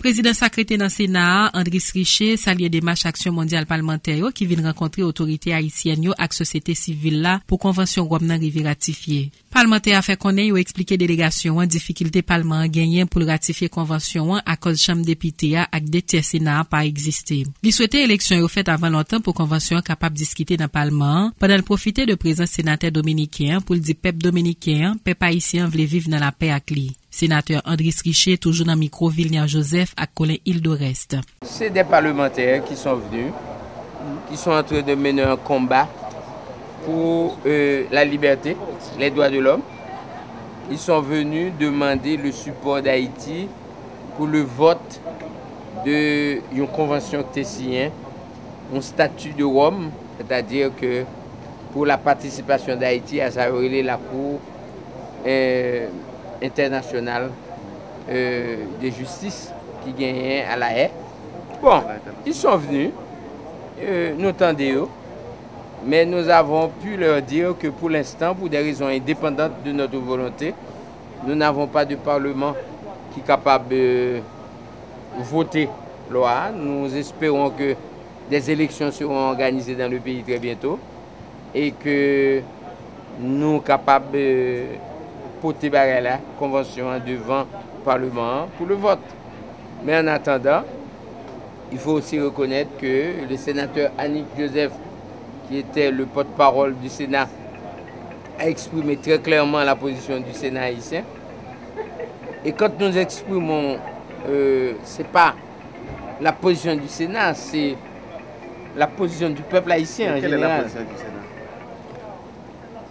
Président secrétaire dans le Sénat, Andris Richer, salue démarche action mondiale parlementaire qui vient rencontrer autorités haïtiennes et société civile là pour convention Rome nan rive ratifier. Parlementaire a fait connaître ou expliquer délégation en difficulté parlement gagné pour ratifier convention à cause chambre député avec des tiers Sénat pas exister. Il souhaitait élection au fait avant longtemps pour convention capable de discuter dans parlement pendant le profiter de présence sénateur dominicain pour le dire peuple dominicain, peuple haïtien veut vivre dans la paix avec lui. Sénateur Andris Richer, toujours dans micro Vilnian Joseph à Colin Île-d'Orest. C'est des parlementaires qui sont venus, qui sont en train de mener un combat pour la liberté, les droits de l'homme. Ils sont venus demander le support d'Haïti pour le vote d'une convention tessienne, un statut de Rome, c'est-à-dire que pour la participation d'Haïti à sa la Cour internationale de justice qui gagnait à La Haye. Bon, ils sont venus, nous tendons, mais nous avons pu leur dire que pour l'instant, pour des raisons indépendantes de notre volonté, nous n'avons pas de parlement qui est capable de voter loi. Nous espérons que des élections seront organisées dans le pays très bientôt et que nous sommes capables de porter la convention devant le Parlement pour le vote. Mais en attendant, il faut aussi reconnaître que le sénateur Annick Joseph, qui était le porte-parole du Sénat, a exprimé très clairement la position du Sénat haïtien. Et quand nous exprimons, ce n'est pas la position du Sénat, c'est la position du peuple haïtien en général. Quelle est la position du Sénat?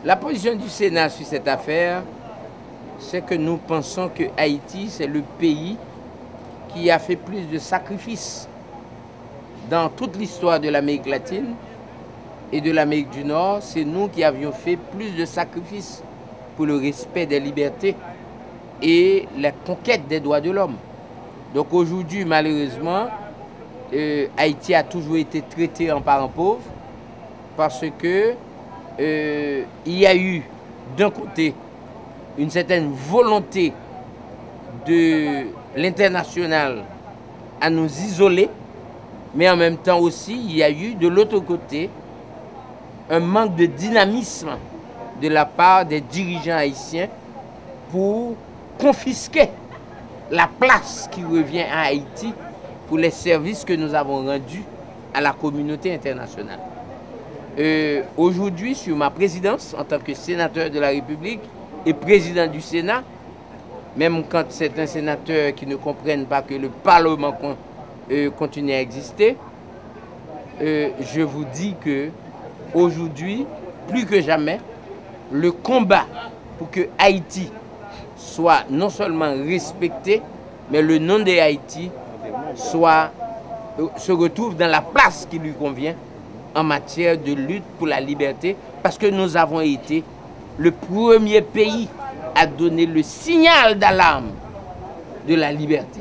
La position du Sénat sur cette affaire, c'est que nous pensons que Haïti, c'est le pays qui a fait plus de sacrifices dans toute l'histoire de l'Amérique latine et de l'Amérique du Nord. C'est nous qui avions fait plus de sacrifices pour le respect des libertés et la conquête des droits de l'homme. Donc aujourd'hui, malheureusement, Haïti a toujours été traité en parent pauvre parce que il y a eu d'un côté une certaine volonté de l'international à nous isoler, mais en même temps aussi, il y a eu de l'autre côté un manque de dynamisme de la part des dirigeants haïtiens pour confisquer la place qui revient à Haïti pour les services que nous avons rendus à la communauté internationale. Aujourd'hui, sur ma présidence, en tant que sénateur de la République et président du Sénat, même quand certains sénateurs qui ne comprennent pas que le Parlement continue à exister, je vous dis que aujourd'hui, plus que jamais, le combat pour que Haïti soit non seulement respecté, mais le nom de Haïti se retrouve dans la place qui lui convient en matière de lutte pour la liberté, parce que nous avons été le premier pays à donner le signal d'alarme de la liberté.